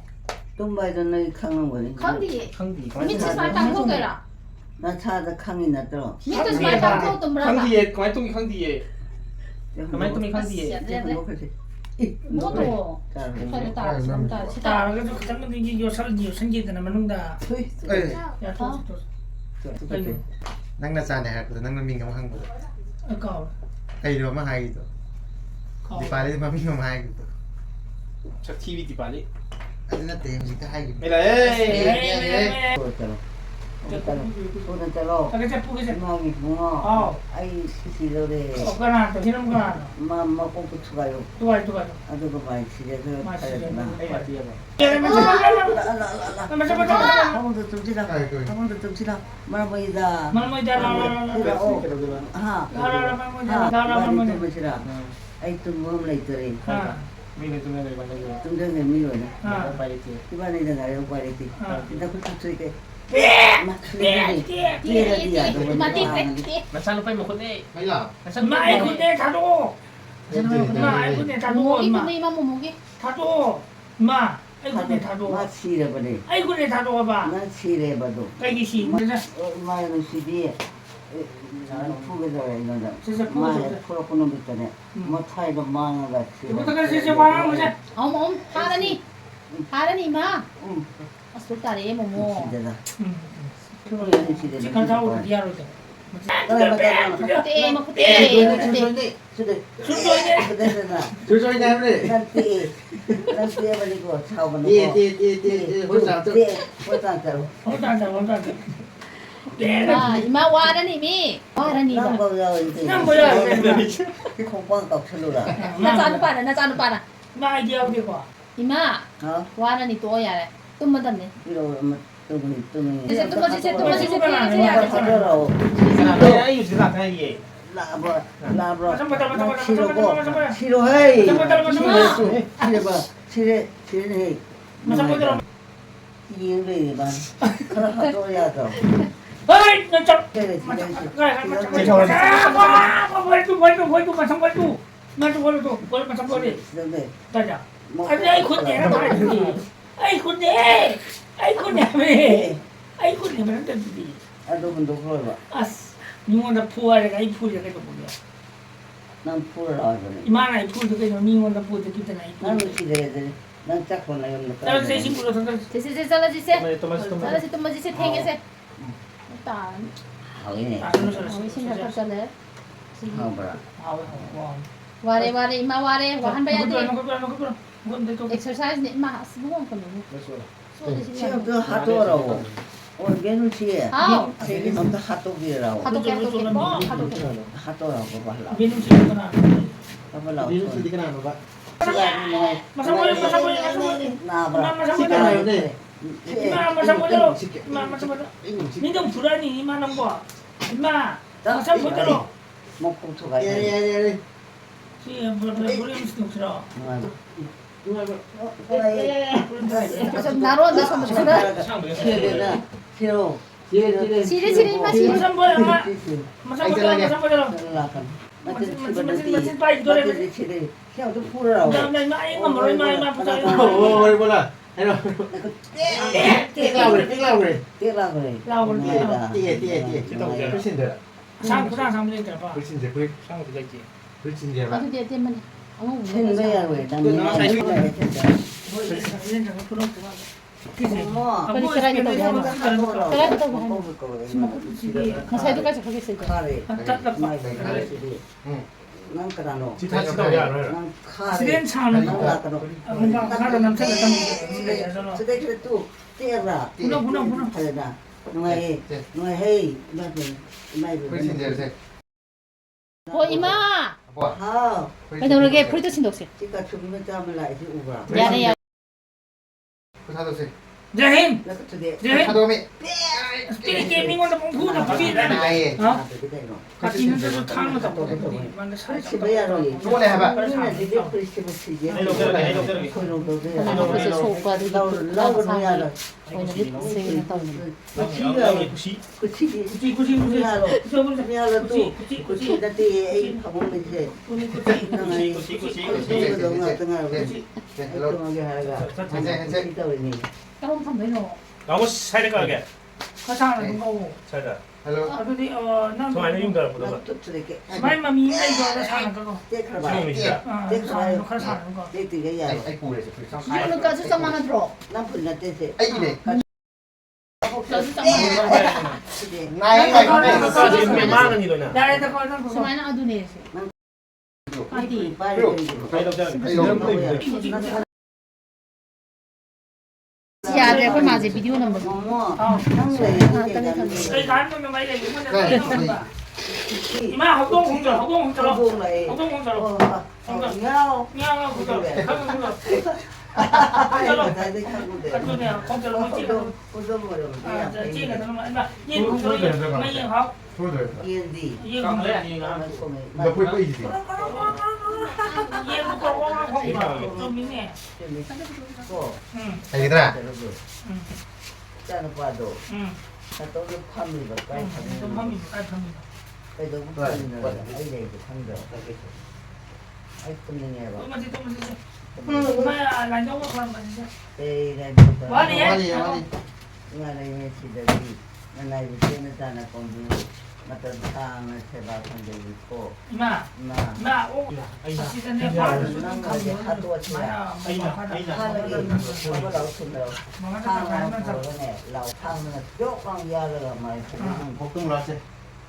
똥바이도 너 강한 거니 컨디 캉디 미치 스마일 땅 거게라 나 차다 강이 났더라 미치 스마일 땅 거또 뭐라 캉디에 가만히 똥이 캉디에. 가만히 똥이 캉디에. 뭐도 자 저리 따라 다 자, 치다 그래서 그 장면 이게 요 생기잖아, 맞는다. ơi 야, 또. năng là sàn này của năng là mình không hăng 아까. cái đó mà hay rồi đi phải đi mà mình không hay 저 TV 뒤 빨리. anh nó tiền gì cái hay gì ไม่เลย Talo. Kaya siya po kasi. Mami mo. Oo. Ay sisilaw de. O ka na, hinam ka na. Mama ko kayo. Tuwal. Ano ba ba sila ko? Kaya naman siya Kamu tutup sila. Kamu tutup sila. Maramay da. Malamay dala. Ha. Sila. Ay tunggu mulai rin. Ha. Tunggu ng milo na. Ha. Iba na yung ngayon quality. Hindi ko tutuloy kay. Mati, mati. มันสั้นลงไปหมดคนนี้ mấy lần มันสั้น Maay ko ne tado. Maay ko ne tado. Mugi Ma. kundi ma mugi. Tado. Ma. Ay ko ne tado. Masira ba ni? Ay ko ne tado ka ba? Masira ba do? Kay gisi. May no sibi. Fuga da rin na. Sisa po. May puro ko nung dito na. Matay ba mga ga. Ito ka sisa pa mo siya. Om, harani. Harani ma. Ascoltare momo. Sida. Chikan tao diaro ito. Maputi, maputi. Sida. Sundo niya. chú cho anh em đi Nanti balik ko. Sao ba no? đi hối sao chứ Hutang taro. O tanda. Ah, ima warani mi. Warani Nang ba. ba yaw ito? Nang ba yaw? Kung pang tawag sa lula. Nasaan para. Ma idea ko. Ima, Ha? warani to yare. Tumadan ne. Pero tumingin. Sise tumaji. ay yung sila kaya ye Labra. Siro ko. Siro hey. Siro hey. Masama ko. Yung rin ba? Kaya hato yata. Hoy, nandiyan. Kaya Ano kung doktor ba? Nang pura ako rin. Ano sila rin? Nang tsakon na yung Sise Sala si tumaji se thenge se. Ta. Hawin eh. Awi sin ka chale. Haw bara. Ware ima ware wahan ba yade. Exercise ni ma asbuon ko ni. So Siya ito hato raw. O ganun siya. How? Sige, ang hato gira raw. Hato ke po. Hato raw ko pala. Kapala ko. đi cái nào mà bạn Nabra. 민정 불안이 이만한 거. 임마. 마상 보도록. Mokong tukay. đi 지금 우리 무슨 싫어. So naro na sa mutsuga. Siro. Sire ima sire. 마상 보여. 마상 보도록. Lalakan. Masin pa ito rin. Siya ito pura raw. Maing mo rin maing pusa. ôi bola hay rồi tiếc lâu rồi Tira ko rin. Lawol niya. 띠에 훨씬 돼 상부상 상부상 봐. 훨씬 돼 훨씬 돼 Ano di man. Ang Sinbaya rin. Dami na. Mo. Pwede sira niyo to. Nasa edukasyon ko kasi. Kare. Nang karano. 지타 야 Nang kare. 지된 차는 Nang lakano. 뭔가 하나 남자가 당. Sige ito. Tira. Buna. Talaga. Nung hey. 훨씬 돼 Po ima. 뭐 Ha. Pwede urage pwede sindokse. Chika chubime tamala isi ubra. Yare ya. 사도세 제힌. Nakatuloy. 사도미 이게 민원도 공부도 비비다. 나의 어? 같이 있는 데도 타는 거다 보고. 근데 살이 저번에 해봐 Kasi sopa di ko lang sa. O na lit sige na taon. Karon sa meno. 너무 사이를 가게 가상하는 거고. 사이다 헬로 아들이 난 정말 힘들어 보다 마이마 미나 이거 사는 거고. 지금이시다 사는 거 사는 거. ai cù này Ano ka sa mga dro? ai gì này Sa sa mga. này 아까 지금 몇 만원 이거냐 나에다 거는 Sa 그거. mga adunese. 아이도 ai đâu 좀 ꯌꯥꯗ꯭ꯔꯦ ꯑꯩꯈꯣꯏ ꯃꯥꯁꯦ ꯚꯤꯗꯤꯑꯣ ꯅꯝꯕꯗꯣ 뭐뭐 아, 한국에 저희 가는 놈이 많이 되고 혼자 가는 이마 학동 공절 학동 공절 학동 공절 미안하고 공절 가는 공절 학동이야 공절 못 찍어 아, 저 찍어 그러면 이마 이 공절 많이 하고 END 이 Không 공절 lẽ anh Nó quay quay gì? 얘 그거 공절 좀 있네 응 Hay ra. 짜는 봐도 응. 또 팝니다 좀 합니다. 합니다. 그래도 붙어있는 아이들 상대 아이 끝내냐 봐 또마지 엄마야 란정으로 가는 거 진짜. 에이라 많이 해? Mani, mani. 나라의 시대이 나라의 세네타나 공부 맞다 다음에 세바 공부 있고 이마 나 오 시즌에 나는 가지 하도 왔지야 마야 하늘이 저거 나오던데 망하다 하나 가면 그러네 라우탕은 쪼강 야르가 많이 Boktung lah sih.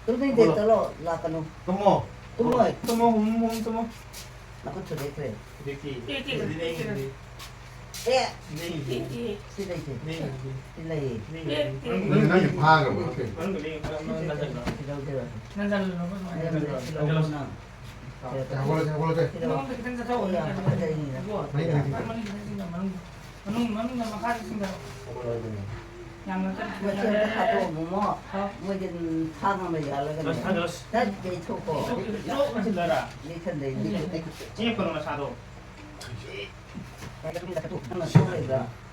근데 이제 떨어 라카노 Temu. 또 Temu. 나도 저래 그래 Vicky. 띠띠 에 띠띠 시대이 실내이 Nó nó chụp hoa rồi mà. Vẫn người đi nó là dần rồi. 시대이 난잘 너무 많이 Boleh sih. 너무 괜찮다 타고 오니까 이거 Mấy người thì 할머니 생각 많은 거 막하지 생각 양은 뭐 저렇게 하도 뭐 뭐든 상하면 Nó 야르가 thay đổi. 나 좋고 Nó xin lời là. 니천데 니 Chỉ phần là sao đâu.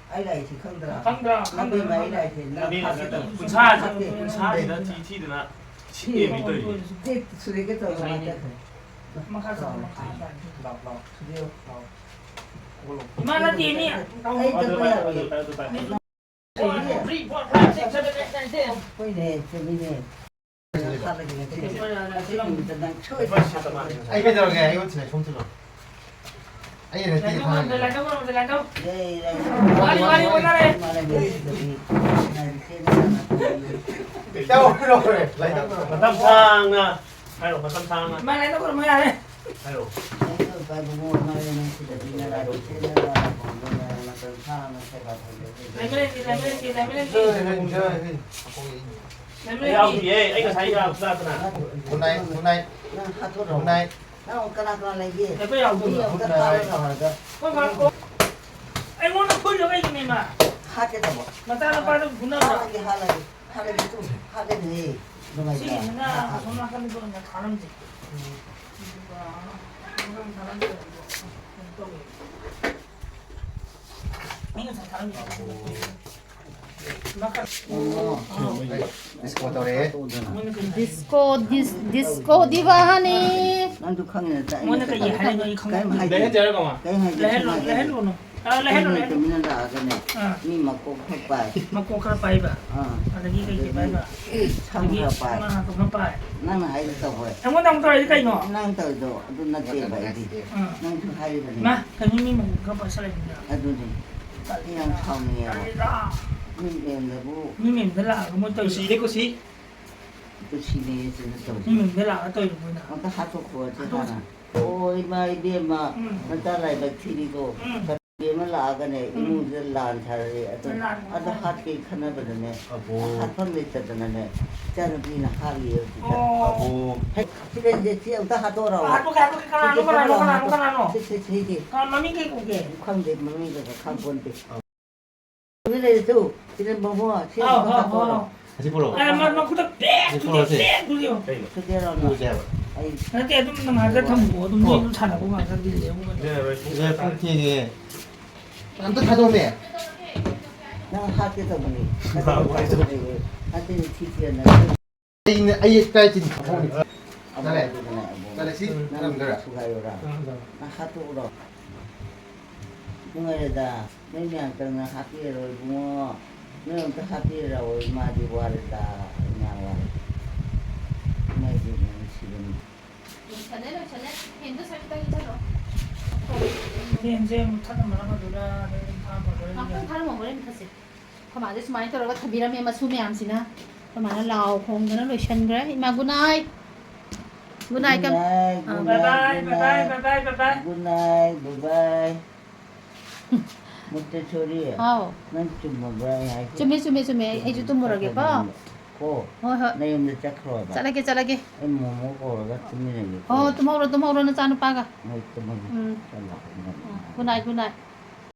아이라이시 坑더라 강다 남비 마이라이시 Đi là 나 군사 thì nó thi thì nó chỉ điểm đi tới. 제 수레게 더 맞다 막하자 Đọc đọc. 수레요 이만한 팀이 아이 Từ từ 저거야 từ từ. 보이네 재미네 살아기는 지금 난 처음 Anh bây giờ nghe anh vẫn chỉ này không chưa rồi. Anh này tí hoa. 네 Đâu rồi? Lấy đâu rồi? Mà tâm sang nè. Hay rồi mà tâm sang nè. mà lại nó còn mới này Hay rồi. Chơi chơi chơi. Ê ông gì ấy, anh có thấy ra ra thế nào? Hôm nay hôm nay để bây giờ hôm nay có con anh muốn nó phun được cái gì mà ta nó ba nó cũng nó là 지금 나 정말 하는 거는 그냥 다른지 이거 다 다른지 Disco tao đấy. 디스코 디바하니 뭐는 그 이하는 거이 강 Để hết chơi không à? 레헬로는 아 레헬로 막고 갈 바이바 아니 이게 이게 바이바 여기 하나 더 바이 아무 당 더 이거 이거 마 그님이 뭐가 벌써라니까 아니다 님이 내가 뭐 또 Cô xí đấy cô xí. 님이 내가 또 이거 뭐나 ôi mai đêm mà người ta lại bạch thi đi cô đêm nó là cái này imu dân làn thà rồi ở đó hát cái khăn ở bên này hát phân biệt từ bên này cha nó đi là hát nhiều thì cái gì thì ông ta hát đâu rồi 가라 thì 가라 게 고게 không để mà mình cái không quân thì cái này tu thì nên bao mua thì ông ta hát đâu rồi Chỉ phụ lộ. 막 그다 빽 그려 cái kia rồi ai 근데 좀 나가 좀 뭐도 좀 잘하고 막 그러길래 Đây rồi. Giờ phong thi thì ăn tất cả đâu nè. nó hát cái tàu này hát cái thi tiền này Anh cái gì? đây này Đây là xí. Làm rồi. nó hát tụ rồi người ta mấy nhà từng hát kia rồi mua nếu ta hát kia rồi mà đi qua được ta nhà qua này thì mình chỉ cần 샤넬 핸드 살짝 있잖아. 근데 이제 뭐 타다 말아가 놀아 다 아까 다른 거 뭐래 미쳤어. 그럼 아저씨 많이 들어가 타비라면 막 숨이 안 쉬나? 그러면 라오 공전을 로션 그래. 이마 굿나잇. 굿나잇 깜. 바이바이 바이바이 바이바이 바이바이 good night bye bye 모태소리 아우 난 좀 뭐야 좀해 아이주 또 뭐라게 봐 고 어허 내 옆에 짝으로 봐 잘하게 이 뭐고 같은 미는 또 먹으러 너 짜는 빠가 또 먹어 굿나잇